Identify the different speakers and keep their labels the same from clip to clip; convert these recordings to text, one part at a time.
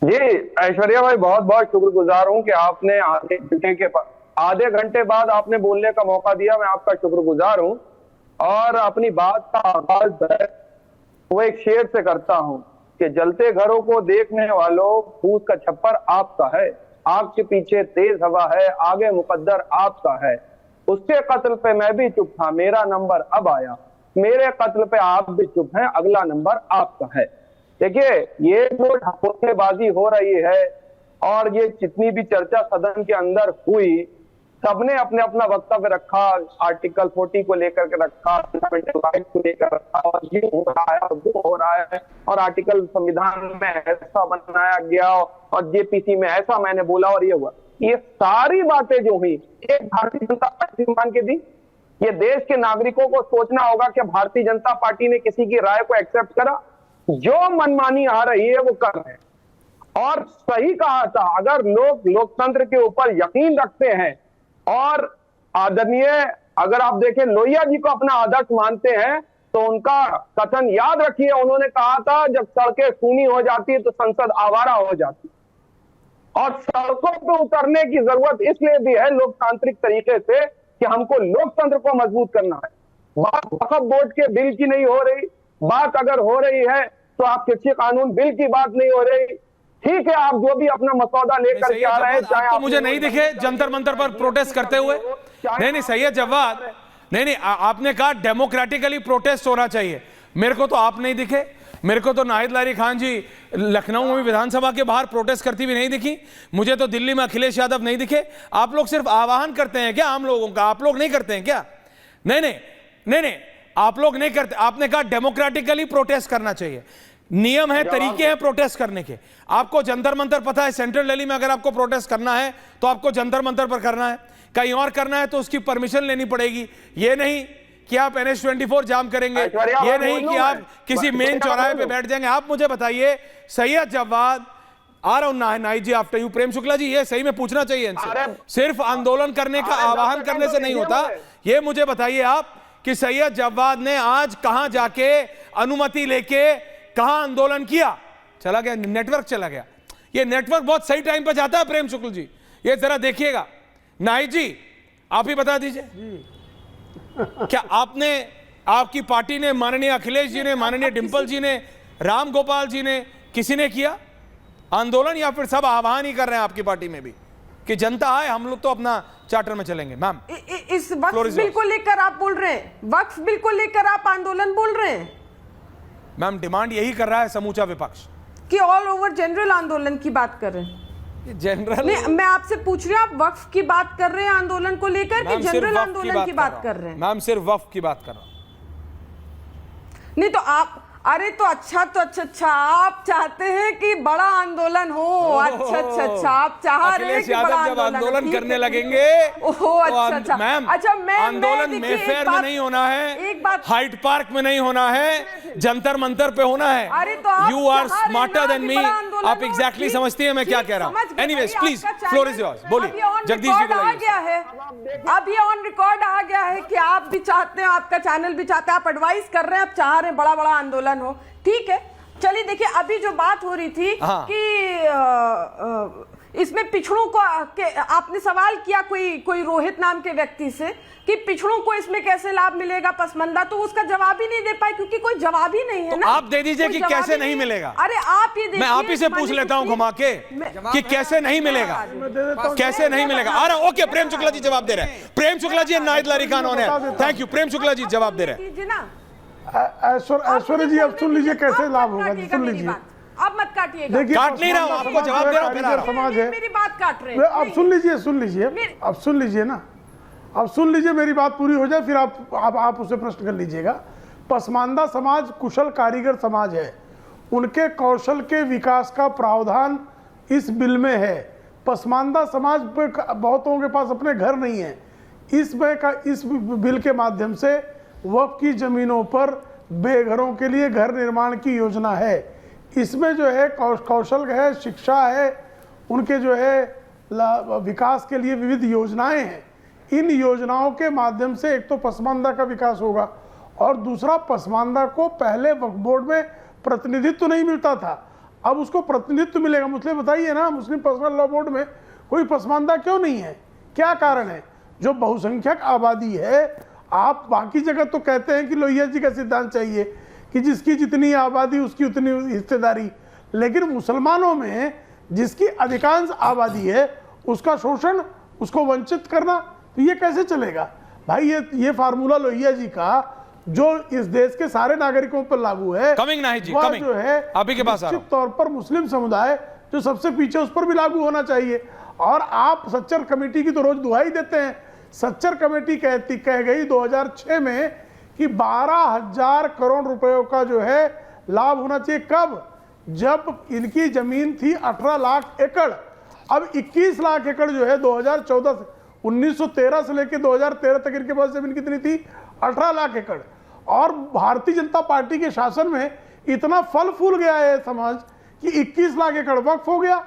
Speaker 1: जी ऐश्वर्या भाई, बहुत बहुत शुक्रगुजार हूँ कि आपने आधे घंटे बाद आपने बोलने का मौका दिया। मैं आपका शुक्रगुजार हूँ। और अपनी बात का आगाज वो एक शेर से करता हूँ कि जलते घरों को देखने वालों, फूस का छप्पर आपका है, आग के पीछे तेज हवा है, आगे मुकद्दर आपका है। उसके कत्ल पे मैं भी चुप था, मेरा नंबर अब आया, मेरे कत्ल पे आप भी चुप हैं, अगला नंबर आपका है। देखिए, ये जो ढकोसलेबाजी हो रही है और ये जितनी भी चर्चा सदन के अंदर हुई, सबने अपने अपना वक्तव्य रखा, आर्टिकल 40 को लेकर के रखा, फंडामेंटल राइट को लेकर रखा, और ये हो रहा है और वो हो रहा है, और आर्टिकल संविधान में ऐसा बनाया गया और जेपीसी में ऐसा मैंने बोला और ये हुआ। ये सारी बातें जो हुई एक भारतीय जनता पार्टी मान के दी। ये देश के नागरिकों को सोचना होगा कि भारतीय जनता पार्टी ने किसी की राय को एक्सेप्ट करा? जो मनमानी आ रही है वो कर रहे हैं। और सही कहा था, अगर लोग लोकतंत्र के ऊपर यकीन रखते हैं और आदरणीय, अगर आप देखें लोहिया जी को अपना आदर्श मानते हैं, तो उनका कथन याद रखिए। उन्होंने कहा था जब सड़कें सूनी हो जाती है तो संसद आवारा हो जाती है। और सड़कों पर उतरने की जरूरत इसलिए भी है लोकतांत्रिक तरीके से कि हमको लोकतंत्र को मजबूत करना है। बात वक्फ बोर्ड के बिल की नहीं हो रही, बात अगर हो रही है तो आप कृषि कानून बिल की बात नहीं हो रही। ठीक है, आप जो भी अपना मसौदा लेकर के आ रहे हैं, चाहे
Speaker 2: तो मुझे नहीं दिखे जंतर मंतर पर प्रोटेस्ट करते हुए। नहीं सही है जवाब। नहीं आपने कहा डेमोक्रेटिकली प्रोटेस्ट होना चाहिए, मेरे को तो आप नहीं दिखे। मेरे को तो नाहिद लारी खान जी लखनऊ में विधानसभा के बाहर प्रोटेस्ट करती हुई नहीं दिखी। मुझे तो दिल्ली में अखिलेश यादव नहीं दिखे। आप लोग सिर्फ आह्वान करते हैं क्या आम लोगों का? आप लोग नहीं करते हैं क्या? नहीं आप लोग नहीं करते। आपने कहा डेमोक्रेटिकली प्रोटेस्ट करना चाहिए, नियम है, तरीके हैं प्रोटेस्ट करने के। आपको जंतर मंतर पता है, सेंट्रल दिल्ली में अगर आपको प्रोटेस्ट करना है तो आपको जंतर मंतर पर करना है, कहीं और करना है तो उसकी परमिशन लेनी पड़ेगी। ये नहीं कि आप NH24 जाम करेंगे, ये नहीं कि आप किसी मेन चौराहे पे बैठ जाएंगे। आप मुझे बताइए, सैयद जवाद आ रहा हूं नाहिद जी आफ्टर यू। प्रेम शुक्ला जी, ये सही में पूछना चाहिए इनसे, सिर्फ आंदोलन करने का आह्वान करने से नहीं होता। ये मुझे बताइए आप कि सैयद जवाद ने आज कहां जाके अनुमति लेके कहां आंदोलन किया? चला गया, नेटवर्क चला गया। ये नेटवर्क बहुत सही टाइम पर जाता है प्रेम शुक्ल जी, ये जरा देखिएगा। नाहिद जी आप ही बता दीजिए, क्या आपने, आपकी पार्टी ने, माननीय अखिलेश जी ने, माननीय डिंपल जी ने, राम गोपाल जी ने, किसी ने किया आंदोलन, या फिर सब आह्वान ही कर रहे हैं आपकी पार्टी में भी कि जनता आए, हम लोग तो अपना चार्टर में चलेंगे? मैम,
Speaker 3: इस वक्फ बिल को लेकर आप बोल रहे हैं, वक्फ बिल को लेकर आप आंदोलन बोल रहे हैं?
Speaker 2: मैम, डिमांड यही कर रहा है समूचा विपक्ष
Speaker 3: कि ऑल ओवर जनरल आंदोलन की बात कर रहे हैं।
Speaker 2: जनरल
Speaker 3: नहीं, मैं आपसे पूछ रही हूँ, आप वक्फ की बात कर रहे हैं आंदोलन को लेकर कि जनरल आंदोलन की बात कर रहे हैं?
Speaker 2: मैम, सिर्फ वक्फ की बात कर रहा हूं।
Speaker 3: नहीं तो आप, अरे तो अच्छा आप चाहते हैं कि बड़ा आंदोलन हो। अच्छा आप चाह रहे हैं कि बड़ा
Speaker 2: आंदोलन करने लगेंगे।
Speaker 3: ओहो, अच्छा
Speaker 2: मैम,
Speaker 3: अच्छा
Speaker 2: आंदोलन मेफेयर में नहीं होना है,
Speaker 3: एक बात,
Speaker 2: हाइड पार्क में नहीं होना है, जंतर मंतर पे होना है।
Speaker 3: अरे तो
Speaker 2: you are smarter than me, आप एग्जैक्टली समझती हैं मैं क्या कह रहा हूँ। Anyways please, floor is yours, बोलिए जगदीश जी।
Speaker 3: आ गया है, अब ये ऑन रिकॉर्ड आ गया है कि आप भी चाहते हैं, आपका चैनल भी चाहता है, आप एडवाइस कर रहे हैं, आप चाह रहे हैं बड़ा आंदोलन हो। ठीक है, चलिए देखिए, अभी जो बात हो रही थी कि इसमें पिछड़ों को आपने सवाल किया कोई रोहित नाम के व्यक्ति से कि पिछड़ों को इसमें कैसे लाभ मिलेगा, पसमंदा, तो उसका जवाब ही नहीं दे पाए क्योंकि कोई जवाब ही नहीं है ना।
Speaker 2: आप दे दीजिए कि कैसे नहीं मिलेगा।
Speaker 3: अरे आप ये देखिए,
Speaker 2: मैं आप ही से पूछ लेता हूं घुमा के कि कैसे नहीं मिलेगा, कैसे नहीं मिलेगा। आ रहा, ओके, प्रेम शुक्ला जी जवाब दे रहे हैं। प्रेम शुक्ला जी, नाहिद लारी खान होने, थैंक यू। प्रेम शुक्ला जी जवाब दे रहे हैं।
Speaker 4: ऐश्वर्या जी अब सुन लीजिए कैसे लाभ होगा, सुन लीजिए।
Speaker 3: अब मत काटिएगा।
Speaker 4: देखिए,
Speaker 2: काट नहीं रहा हूं, आपको जवाब दे रहा हूं।
Speaker 4: समाज है,
Speaker 3: मेरी बात काट रहे हैं।
Speaker 4: अब सुन लीजिए अब सुन लीजिए ना, अब सुन लीजिए, मेरी बात पूरी हो जाए फिर आप उससे प्रश्न कर लीजिएगा। पसमानदा समाज कुशल कारीगर समाज है, उनके कौशल के विकास का प्रावधान इस बिल में है। पसमानदा समाज पे बहुतों के पास अपने घर नहीं है। इस बिल के माध्यम से वक्फ की जमीनों पर बेघरों के लिए घर निर्माण की योजना है। इसमें जो है कौशल है, शिक्षा है, उनके जो है विकास के लिए विविध योजनाएं हैं। इन योजनाओं के माध्यम से एक तो पसमानदा का विकास होगा और दूसरा, पसमानदा को पहले वक्फ बोर्ड में प्रतिनिधित्व नहीं मिलता था, अब उसको प्रतिनिधित्व मिलेगा। मुझे बताइए ना, मुस्लिम पर्सनल लॉ बोर्ड में कोई पसमानदा क्यों नहीं है? क्या कारण है? जो बहुसंख्यक आबादी है, आप बाकी जगह तो कहते हैं कि लोहिया जी का सिद्धांत चाहिए कि जिसकी जितनी आबादी उसकी उतनी हिस्सेदारी, लेकिन मुसलमानों में जिसकी अधिकांश आबादी है उसका शोषण, उसको वंचित करना, तो ये कैसे चलेगा भाई? ये फार्मूला लोहिया जी का जो इस देश के सारे नागरिकों पर लागू है,
Speaker 2: कमिंग नाहिद जी,
Speaker 4: वह
Speaker 2: कमिंग
Speaker 4: जो है
Speaker 2: अभी के पास आ रहा हूं।
Speaker 4: निश्चित तौर पर मुस्लिम समुदाय जो सबसे पीछे, उस पर भी लागू होना चाहिए। और आप सच्चर कमेटी की तो रोज दुहाई देते हैं। सच्चर कमेटी कह गई 2006 में कि 12,000 करोड़ रुपयों का जो है लाभ होना चाहिए। कब? जब इनकी जमीन थी 18 लाख एकड़। अब 21 लाख एकड़ जो है 2014 से 1913 से लेकर 2013 तक इनके पास जमीन कितनी थी? 18 लाख एकड़। और भारतीय जनता पार्टी के शासन में इतना फल फूल गया है समाज कि 21 लाख एकड़ वक्फ हो गया।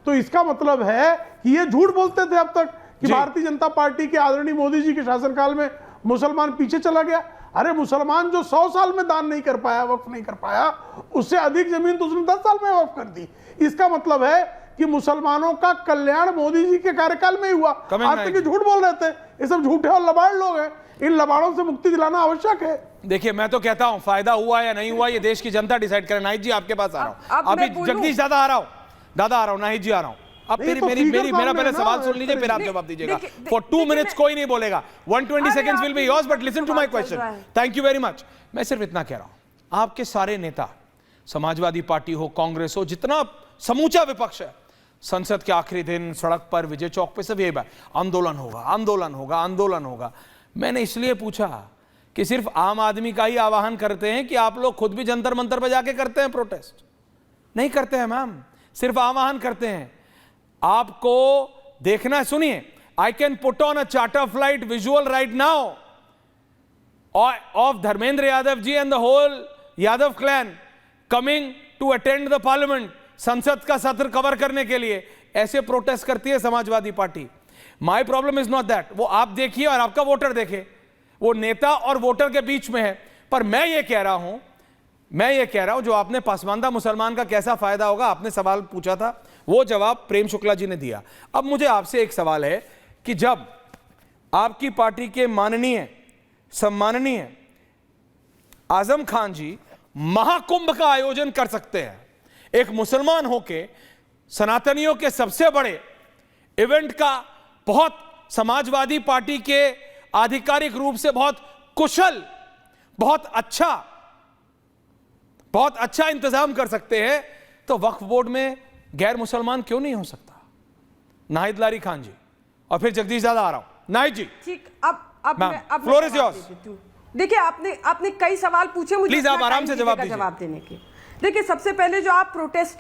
Speaker 4: तो इसका मतलब है कि ये झूठ बोलते थे अब तक कि भारतीय जनता पार्टी के आदरणीय मोदी जी के शासनकाल में मुसलमान पीछे चला गया। अरे मुसलमान जो 100 साल में दान नहीं कर पाया, वक्फ नहीं कर पाया, उससे अधिक जमीन तो उसने 10 साल में वक्फ कर दी। इसका मतलब है कि मुसलमानों का कल्याण मोदी जी के कार्यकाल में ही हुआ। आज तक ये झूठ बोल रहे थे। ये सब झूठे और लबाड़ लोग हैं। इन लबाड़ों से मुक्ति दिलाना आवश्यक है।
Speaker 2: देखिए, मैं तो कहता हूं फायदा हुआ या नहीं हुआ ये देश की जनता डिसाइड करे। नाहिद जी आपके पास आ रहा हूं, अभी जगदीश दादा आ रहा हूं, नाहिद जी आ रहा हूं। अब मेरा पहले सवाल सुन लीजिए, फिर आप जवाब दीजिएगा। फॉर 2 मिनट्स कोई नहीं बोलेगा। 120 seconds will be yours, but listen to my question. Thank you very much. मैं सिर्फ इतना कह रहा हूं, आपके सारे नेता, समाजवादी पार्टी हो, कांग्रेस हो, जितना समूचा विपक्ष है, संसद के आखिरी दिन सड़क पर, विजय चौक पे सब यही बात, आंदोलन होगा, आंदोलन होगा, आंदोलन होगा। मैंने इसलिए पूछा कि सिर्फ आम आदमी का ही आह्वान करते हैं कि आप लोग खुद भी जंतर मंतर पर जाके करते हैं प्रोटेस्ट? नहीं करते हैं मैम, सिर्फ आह्वान करते हैं। आपको देखना है, सुनिए, I can put on a charter flight visual right now of Dharmendra Yadav ji and the whole Yadav clan coming to attend the parliament, संसद का सत्र कवर करने के लिए। ऐसे प्रोटेस्ट करती है Samajwadi party. My problem is not that. वो आप देखिए और आपका वोटर देखे, वो नेता और वोटर के बीच में है। पर मैं ये कह रहा हूं, जो आपने पसमानदा मुसलमान का कैसा फायदा होगा, आपने सवाल पूछा था, वो जवाब प्रेम शुक्ला जी ने दिया। अब मुझे आपसे एक सवाल है कि जब आपकी पार्टी के माननीय सम्माननीय आजम खान जी महाकुंभ का आयोजन कर सकते हैं, एक मुसलमान होके सनातनियों के सबसे बड़े इवेंट का बहुत समाजवादी पार्टी के आधिकारिक रूप से बहुत कुशल, बहुत अच्छा इंतजाम कर सकते हैं, तो वक्फ बोर्ड में गैर मुसलमान क्यों नहीं हो सकता? नाहिद लारी खान जी, और फिर जगदीश दादा आ रहा हूं। नाहिद जी,
Speaker 3: ठीक, अब
Speaker 2: फ्लोर इज योर्स।
Speaker 3: देखिए, आपने कई सवाल पूछे, मुझे
Speaker 2: प्लीज आप आराम से जवाब
Speaker 3: देने के। देखिए, सबसे पहले जो आप प्रोटेस्ट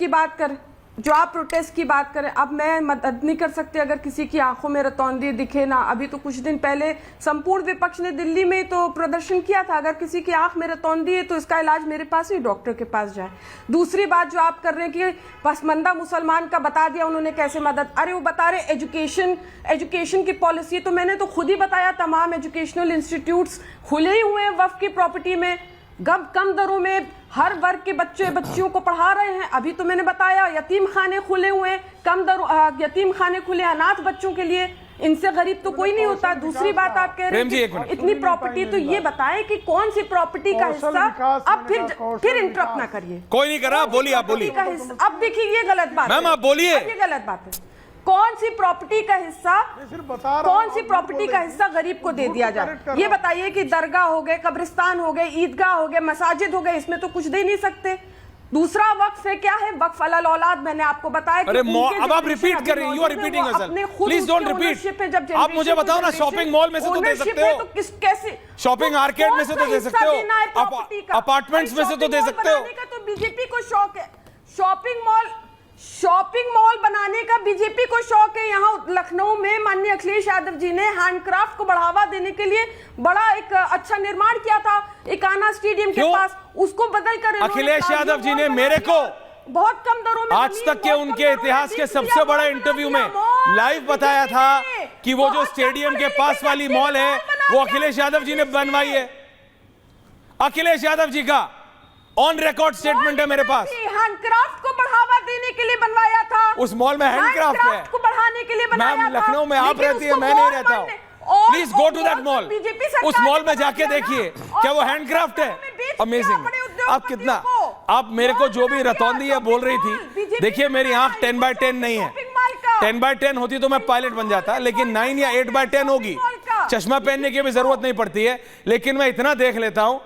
Speaker 3: की बात करें, अब मैं मदद नहीं कर सकती अगर किसी की आंखों में रतौंधी दिखे ना। अभी तो कुछ दिन पहले संपूर्ण विपक्ष ने दिल्ली में तो प्रदर्शन किया था। अगर किसी की आंख में रतौंधी है तो इसका इलाज मेरे पास ही, डॉक्टर के पास जाए। दूसरी बात जो आप कर रहे हैं कि पसमानदा मुसलमान का बता दिया उन्होंने कैसे मदद, अरे वो बता रहे एजुकेशन की पॉलिसी, तो मैंने तो खुद ही बताया, तमाम एजुकेशनल इंस्टीट्यूट्स खुले ही हुए हैं वक्फ की प्रॉपर्टी में, कम दरों में हर वर्ग के बच्चियों को पढ़ा रहे हैं। अभी तो मैंने बताया यतीम खाने खुले हुए हैं, कम दरों यतीम खाने खुले, अनाथ बच्चों के लिए, इनसे गरीब तो कोई नहीं होता। दूसरी बात आप कह रहे हैं इतनी प्रॉपर्टी, तो ये बताएं कि कौन सी प्रॉपर्टी का हिस्सा, अब फिर इंटरप्ट ना करिए।
Speaker 2: कोई नहीं कर रहा, बोलिए आप, बोलिए।
Speaker 3: अब देखिए, ये गलत बात
Speaker 2: मैम, आप बोलिए।
Speaker 3: ये गलत बात है। कौन सी प्रॉपर्टी का हिस्सा गरीब को दे दिया जाए? ये बताइए कि दरगाह हो गए, कब्रिस्तान हो गए, ईदगाह हो गए, मसाजिद हो गए, इसमें तो कुछ दे नहीं सकते। दूसरा वक्फ है, क्या है? वक्फ अलल औलाद। मैंने आपको बताया कि
Speaker 2: अब आप रिपीट कर रही हैं, you are repeating yourself, please don't repeat. आप मुझे बताओ ना, शॉपिंग मॉल में से तो दे सकते हो,
Speaker 3: कैसे
Speaker 2: शॉपिंग आर्केड में से तो दे सकते हो, अपार्टमेंट्स में से तो दे सकते हो।
Speaker 3: तो बीजेपी को शौक है शॉपिंग मॉल बनाने का, बीजेपी को शौक है। यहाँ लखनऊ में माननीय अखिलेश यादव जी ने हैंडक्राफ्ट को बढ़ावा देने के लिए बड़ा एक अच्छा निर्माण किया था इकाना स्टेडियम के पास, उसको बदल कर
Speaker 2: अखिलेश यादव जी ने मेरे को
Speaker 3: बहुत कम दरों में,
Speaker 2: आज तक के उनके इतिहास के सबसे बड़े इंटरव्यू में लाइव बताया था कि वो जो स्टेडियम के पास वाली मॉल है वो अखिलेश यादव जी ने बनवाई है। अखिलेश यादव जी का ऑन रिकॉर्ड स्टेटमेंट है मेरे पास।
Speaker 3: हैंडक्राफ्ट को बढ़ावा देने के लिए बनवाया था।
Speaker 2: उस मॉल में हैंडक्राफ्ट है
Speaker 3: को बढ़ाने के लिए बनाया था।
Speaker 2: मैम, लखनऊ में आप रहती है, मैं नहीं रहता हूँ। Please go to that mall, उस मॉल में जाके देखिए क्या वो हैंडक्राफ्ट है। अमेजिंग। आप कितना, आप मेरे को जो भी रतौंदी बोल रही थी, देखिए मेरी आंख 10x10 नहीं है। 10x10 होती तो मैं पायलट बन जाता, लेकिन 9 या 8x10 होगी। चश्मा पहनने की भी जरूरत नहीं पड़ती है, लेकिन मैं इतना देख लेता हूं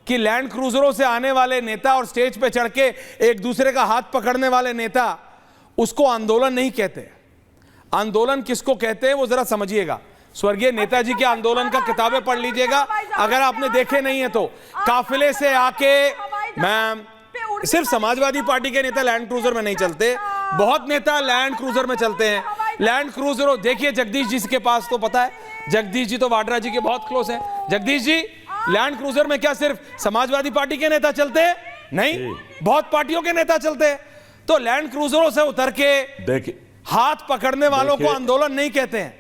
Speaker 2: कि लैंड क्रूजरों से आने वाले नेता और स्टेज पे चढ़ के एक दूसरे का हाथ पकड़ने वाले नेता, उसको आंदोलन नहीं कहते। आंदोलन किसको कहते हैं वो जरा समझिएगा। स्वर्गीय नेताजी के आंदोलन का किताबें पढ़ लीजिएगा अगर आपने देखे नहीं है तो। काफिले से आके, मैम सिर्फ समाजवादी पार्टी के नेता लैंड क्रूजर में नहीं चलते, बहुत नेता लैंड क्रूजर में चलते हैं। लैंड क्रूजर देखिए, जगदीश जी के पास तो पता है, जगदीश जी तो वाड्रा जी के बहुत क्लोज हैं। जगदीश जी, लैंड क्रूजर में क्या सिर्फ समाजवादी पार्टी के नेता चलते हैं? नहीं, बहुत पार्टियों के नेता चलते हैं। तो लैंड क्रूजरों से उतर के
Speaker 5: देखिए,
Speaker 2: हाथ पकड़ने वालों को आंदोलन नहीं कहते हैं।